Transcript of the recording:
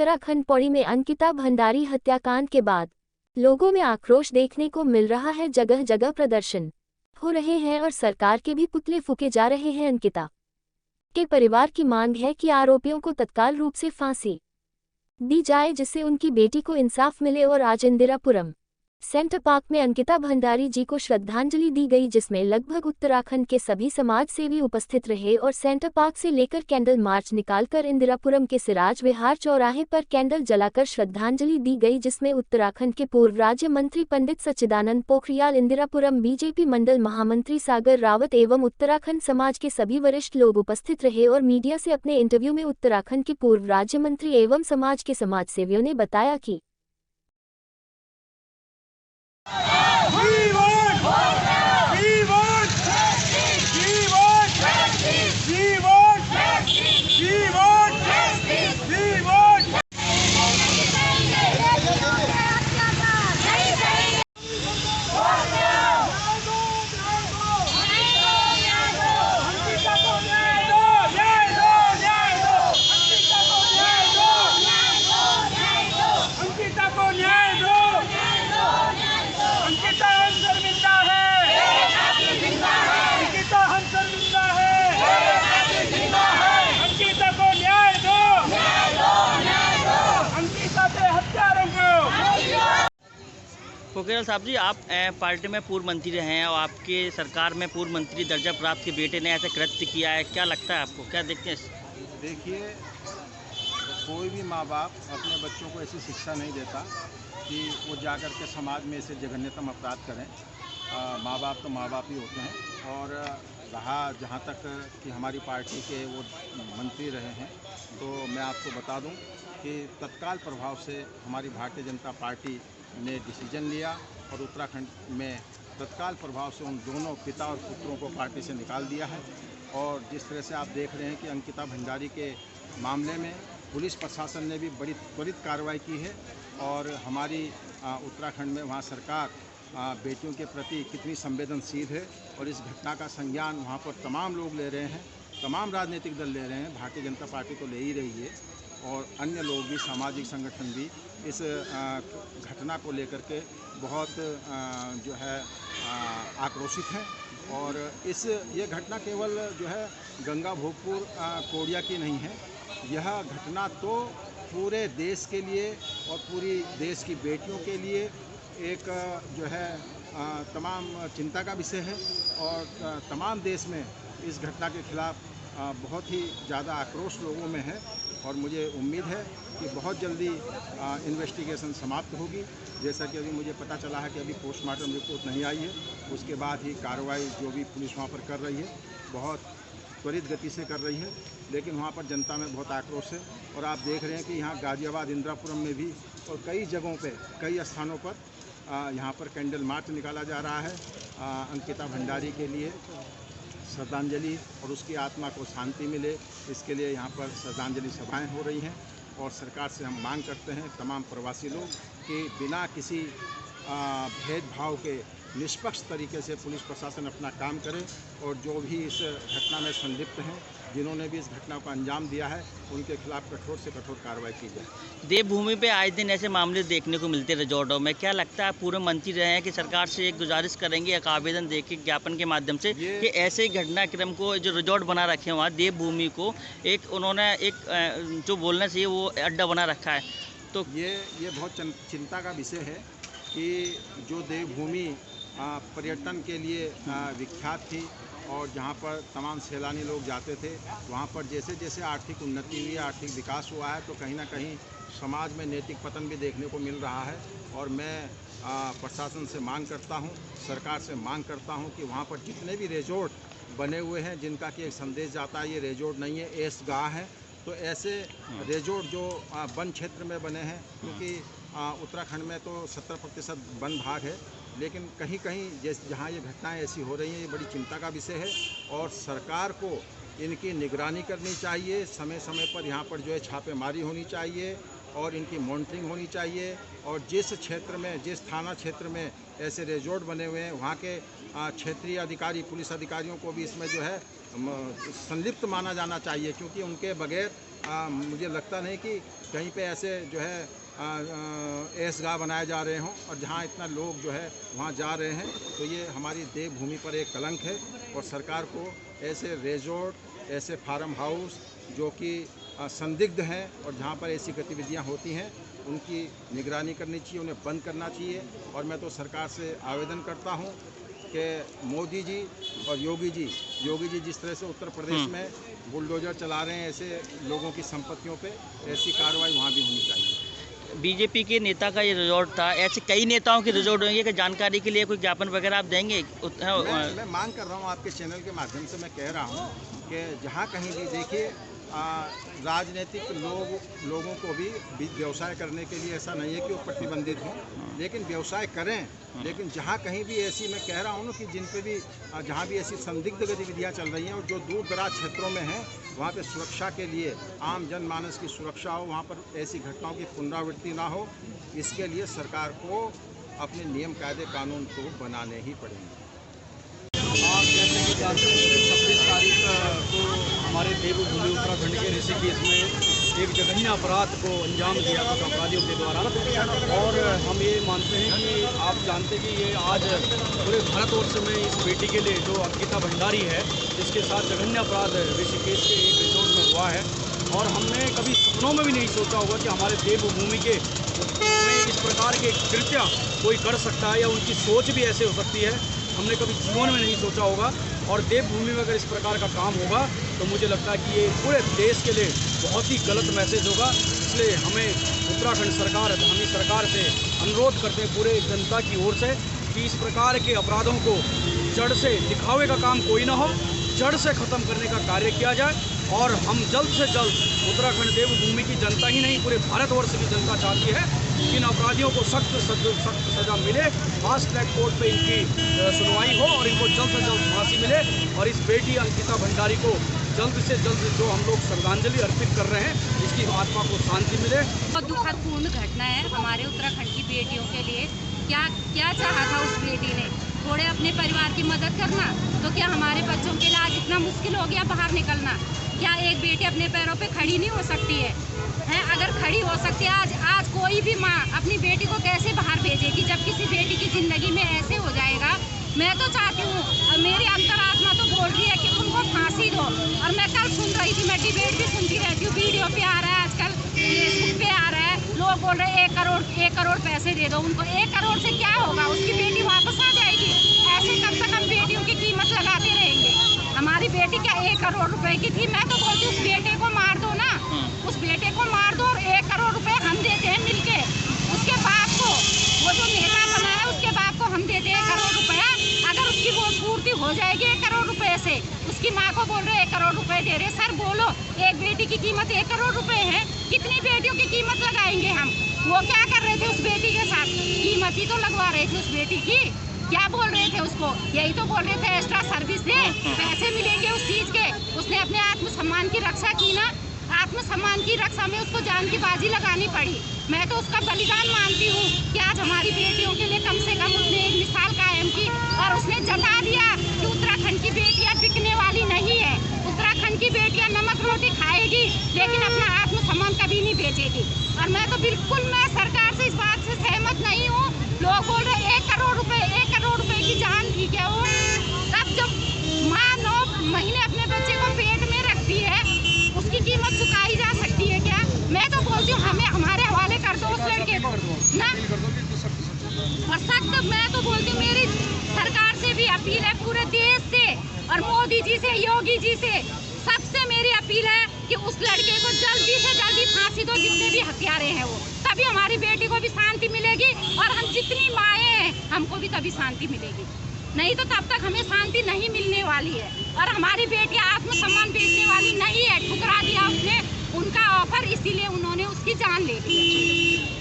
उत्तराखंड पौड़ी में अंकिता भंडारी हत्याकांड के बाद लोगों में आक्रोश देखने को मिल रहा है। जगह जगह प्रदर्शन हो रहे हैं और सरकार के भी पुतले फूके जा रहे हैं। अंकिता के परिवार की मांग है कि आरोपियों को तत्काल रूप से फांसी दी जाए, जिससे उनकी बेटी को इंसाफ मिले। और आज इंदिरापुरम सेंटर पार्क में अंकिता भंडारी जी को श्रद्धांजलि दी गई, जिसमें लगभग उत्तराखंड के सभी समाज सेवी उपस्थित रहे और सेंटर पार्क से लेकर कैंडल मार्च निकालकर इंदिरापुरम के सिराज विहार चौराहे पर कैंडल जलाकर श्रद्धांजलि दी गई, जिसमें उत्तराखंड के पूर्व राज्य मंत्री पंडित सच्चिदानंद पोखरियाल, इंदिरापुरम बीजेपी मंडल महामंत्री सागर रावत एवं उत्तराखंड समाज के सभी वरिष्ठ लोग उपस्थित रहे। और मीडिया से अपने इंटरव्यू में उत्तराखंड के पूर्व राज्य मंत्री एवं समाज के समाजसेवियों ने बताया कि पोखरियाल साहब जी, आप पार्टी में पूर्व मंत्री रहे हैं और आपके सरकार में पूर्व मंत्री दर्जा प्राप्त के बेटे ने ऐसा कृत्य किया है, क्या लगता है आपको, क्या देखते हैं? देखिए, कोई भी माँ बाप अपने बच्चों को ऐसी शिक्षा नहीं देता कि वो जाकर के समाज में ऐसे जघन्यतम अपराध करें। माँ बाप तो माँ बाप ही होते हैं। और रहा जहाँ तक कि हमारी पार्टी के वो मंत्री रहे हैं, तो मैं आपको बता दूं कि तत्काल प्रभाव से हमारी भारतीय जनता पार्टी ने डिसीजन लिया और उत्तराखंड में तत्काल प्रभाव से उन दोनों पिता और पुत्रों को पार्टी से निकाल दिया है। और जिस तरह से आप देख रहे हैं कि अंकिता भंडारी के मामले में पुलिस प्रशासन ने भी बड़ी त्वरित कार्रवाई की है और हमारी उत्तराखंड में वहाँ सरकार बेटियों के प्रति कितनी संवेदनशील है। और इस घटना का संज्ञान वहाँ पर तमाम लोग ले रहे हैं, तमाम राजनीतिक दल ले रहे हैं, भारतीय जनता पार्टी तो ले ही रही है और अन्य लोग भी, सामाजिक संगठन भी इस घटना को लेकर के बहुत जो है आक्रोशित हैं। और ये घटना केवल जो है गंगा भोगपुर कोड़िया की नहीं है, यह घटना तो पूरे देश के लिए और पूरी देश की बेटियों के लिए एक जो है तमाम चिंता का विषय है। और तमाम देश में इस घटना के खिलाफ बहुत ही ज़्यादा आक्रोश लोगों में है और मुझे उम्मीद है कि बहुत जल्दी इन्वेस्टिगेशन समाप्त होगी। जैसा कि अभी मुझे पता चला है कि अभी पोस्टमार्टम रिपोर्ट नहीं आई है, उसके बाद ही कार्रवाई जो भी पुलिस वहाँ पर कर रही है बहुत त्वरित गति से कर रही है। लेकिन वहाँ पर जनता में बहुत आक्रोश है और आप देख रहे हैं कि यहाँ गाजियाबाद, इंदिरापुरम में भी और कई जगहों पर, कई स्थानों पर यहाँ पर कैंडल मार्च निकाला जा रहा है अंकिता भंडारी के लिए श्रद्धांजलि और उसकी आत्मा को शांति मिले, इसके लिए यहाँ पर श्रद्धांजलि सभाएं हो रही हैं। और सरकार से हम मांग करते हैं, तमाम प्रवासी लोग, कि बिना किसी भेदभाव के निष्पक्ष तरीके से पुलिस प्रशासन अपना काम करे और जो भी इस घटना में संलिप्त हैं, जिन्होंने भी इस घटना को अंजाम दिया है, उनके खिलाफ कठोर से कठोर कार्रवाई की जाए। देवभूमि पे आए दिन ऐसे मामले देखने को मिलते रिजॉर्टों में, क्या लगता है पूर्व मंत्री रहे हैं कि सरकार से एक गुजारिश करेंगे, एक आवेदन देके ज्ञापन के माध्यम से कि ऐसे ही घटनाक्रम को जो रिजॉर्ट बना रखे हैं वहाँ देवभूमि को एक उन्होंने एक जो बोलना चाहिए वो अड्डा बना रखा है, तो ये बहुत चिंता का विषय है कि जो देवभूमि पर्यटन के लिए विख्यात थी और जहाँ पर तमाम सैलानी लोग जाते थे, वहाँ पर जैसे जैसे आर्थिक उन्नति हुई, आर्थिक विकास हुआ है, तो कहीं ना कहीं समाज में नैतिक पतन भी देखने को मिल रहा है। और मैं प्रशासन से मांग करता हूँ, सरकार से मांग करता हूँ कि वहाँ पर जितने भी रिजॉर्ट बने हुए हैं, जिनका कि एक संदेश जाता है ये रिजॉर्ट नहीं है, ऐश गाह है, तो ऐसे रिजॉर्ट जो वन क्षेत्र में बने हैं, क्योंकि उत्तराखंड में तो 70% वन भाग है, लेकिन कहीं कहीं जैसे जहाँ ये घटनाएं ऐसी हो रही हैं, ये बड़ी चिंता का विषय है। और सरकार को इनकी निगरानी करनी चाहिए, समय समय पर यहाँ पर जो है छापेमारी होनी चाहिए और इनकी मॉनिटरिंग होनी चाहिए। और जिस क्षेत्र में, जिस थाना क्षेत्र में ऐसे रिजॉर्ट बने हुए हैं, वहाँ के क्षेत्रीय अधिकारी, पुलिस अधिकारियों को भी इसमें जो है संलिप्त माना जाना चाहिए, क्योंकि उनके बगैर मुझे लगता नहीं कि कहीं पे ऐसे जो है ऐशगाह बनाए जा रहे हों, और जहाँ इतना लोग जो है वहाँ जा रहे हैं, तो ये हमारी देवभूमि पर एक कलंक है। और सरकार को ऐसे रिजॉर्ट, ऐसे फार्म हाउस जो कि संदिग्ध हैं और जहाँ पर ऐसी गतिविधियाँ होती हैं, उनकी निगरानी करनी चाहिए, उन्हें बंद करना चाहिए। और मैं तो सरकार से आवेदन करता हूँ कि मोदी जी और योगी जी जिस तरह से उत्तर प्रदेश में बुलडोजर चला रहे हैं ऐसे लोगों की संपत्तियों पे, ऐसी कार्रवाई वहाँ भी होनी चाहिए। बीजेपी के नेता का ये रिजॉर्ट था, ऐसे कई नेताओं के रिजॉर्ट होंगे कि जानकारी के लिए कोई ज्ञापन वगैरह आप देंगे? मैं मांग कर रहा हूँ, आपके चैनल के माध्यम से मैं कह रहा हूँ कि जहाँ कहीं भी देखिए राजनीतिक लोगों को भी व्यवसाय करने के लिए ऐसा नहीं है कि वो प्रतिबंधित हों, लेकिन व्यवसाय करें। लेकिन जहाँ कहीं भी ऐसी, मैं कह रहा हूँ ना कि जिन पे भी जहाँ भी ऐसी संदिग्ध गतिविधियाँ चल रही हैं और जो दूर दराज क्षेत्रों में हैं, वहाँ पे सुरक्षा के लिए आम जनमानस की सुरक्षा हो, वहाँ पर ऐसी घटनाओं की पुनरावृत्ति ना हो, इसके लिए सरकार को अपने नियम कायदे कानून को बनाने ही पड़ेंगे। आप जैसे कि जानते हैं 26 तारीख को हमारे देवभूमि उत्तराखंड के ऋषिकेश में एक जघन्य अपराध को अंजाम दिया कुछ अपराधियों के द्वारा, और हम ये मानते हैं कि आप जानते हैं कि ये आज पूरे भारतवर्ष में इस बेटी के लिए जो अंकिता भंडारी है, जिसके साथ जघन्य अपराध ऋषिकेश के एक रिजॉर्ट में हुआ है, और हमने कभी सपनों में भी नहीं सोचा होगा कि हमारे देवभूमि के में इस प्रकार के कृत्य कोई कर सकता है या उनकी सोच भी ऐसे हो सकती है। हमने कभी जीवन में नहीं सोचा होगा, और देवभूमि में अगर इस प्रकार का काम होगा तो मुझे लगता है कि ये पूरे देश के लिए बहुत ही गलत मैसेज होगा। इसलिए हमें उत्तराखंड सरकार, हमारी सरकार से अनुरोध करते हैं पूरे जनता की ओर से कि इस प्रकार के अपराधों को जड़ से, दिखावे का काम कोई ना हो, जड़ से ख़त्म करने का कार्य किया जाए। और हम जल्द से जल्द उत्तराखंड देवभूमि की जनता ही नहीं, पूरे भारतवर्ष की जनता चाहती है कि इन अपराधियों को सख्त सज़ा मिले, फास्ट ट्रैक कोर्ट पे इनकी सुनवाई हो और इनको जल्द से जल्द फांसी मिले, और इस बेटी अंकिता भंडारी को जल्द से जल्द जो हम लोग श्रद्धांजलि अर्पित कर रहे हैं, इसकी आत्मा को शांति मिले। बहुत दुखदपूर्ण घटना है हमारे उत्तराखंड की बेटियों के लिए। क्या चाहा था उस बेटी ने? थोड़े अपने परिवार की मदद करना, तो क्या हमारे बच्चों के लिए आज इतना मुश्किल हो गया बाहर निकलना? क्या एक बेटी अपने पैरों पे खड़ी नहीं हो सकती है? अगर खड़ी हो सकती है आज कोई भी माँ अपनी बेटी को कैसे बाहर भेजेगी जब किसी बेटी की ज़िंदगी में ऐसे हो जाएगा? मैं तो चाहती हूँ, मेरी अंतरात्मा तो बोल रही है कि उनको फांसी दो। और मैं कल सुन रही थी, मैं डिबेट भी सुनती रहती हूँ, वीडियो पे आ रहा है, आजकल फेसबुक पे आ रहा है, लोग बोल रहे हैं 1 करोड़ पैसे दे दो उनको। 1 करोड़ से क्या होगा? उसकी बेटी वापस आ जाएगी। ऐसे कब तक हम बेटियों की कीमत लगाते रहेंगे? हमारी बेटी क्या 1 करोड़ रुपए की थी? मैं तो बोलती हूँ उस बेटे को मार दो ना, उस बेटे को मार दो और 1 करोड़ रुपए हम देते हैं मिलके उसके बाप को, वो जो नेता बना है उसके बाप को हम देते हैं 1 करोड़ रुपया। अगर उसकी वो पूर्ति हो जाएगी 1 करोड़ रुपए से, उसकी माँ को बोल रहे 1 करोड़ रुपए दे रहे। सर बोलो, एक बेटी की कीमत 1 करोड़ रुपए है, कितनी बेटियों की कीमत लगाएंगे हम? वो क्या कर रहे थे उस बेटी के साथ? कीमत ही तो लगवा रहे थे उस बेटी की। क्या बोल रहे थे उसको? यही तो बोल रहे थे एक्स्ट्रा सर्विस दे, पैसे मिलेंगे उस चीज के। उसने अपने आत्मसम्मान की रक्षा की ना, आत्मसम्मान की रक्षा में उसको जान की बाजी लगानी पड़ी। मैं तो उसका बलिदान मानती हूँ कि आज हमारी बेटियों के लिए कम से कम उसने एक मिसाल कायम की, और उसने जता दिया कि उत्तराखंड की बेटियाँ बिकने वाली नहीं है। उत्तराखंड की बेटियाँ नमक रोटी खाएगी लेकिन अपना आत्मसम्मान कभी नहीं बेचेगी। और मैं तो बिल्कुल मैं सरकार से इस बात से सहमत नहीं हूँ। लोग बोल रहे 1 करोड़ रुपए की जान ठीक है, वो तब जब माँ 9 महीने अपने बच्चे को पेट में रखती है, उसकी कीमत चुकाई जा सकती है क्या? मैं तो बोलती हूँ हमें हमारे हवाले कर दो उस लड़के को ना। और सख्त मैं तो बोलती हूँ, मेरी सरकार से भी अपील है, पूरे देश से और मोदी जी से, योगी जी से, सबसे मेरी अपील है कि उस लड़के को जल्दी से जल्दी फांसी दो, जितने भी हत्यारे हैं वो। तभी हमारी बेटी को भी शांति मिलेगी और हम जितनी माएँ हैं हमको भी तभी शांति मिलेगी। नहीं तो तब तक हमें शांति नहीं मिलने वाली है। और हमारी बेटियां आत्मसम्मान बेचने वाली नहीं है। ठुकरा दिया उसने उनका ऑफर, इसीलिए उन्होंने उसकी जान ले ली।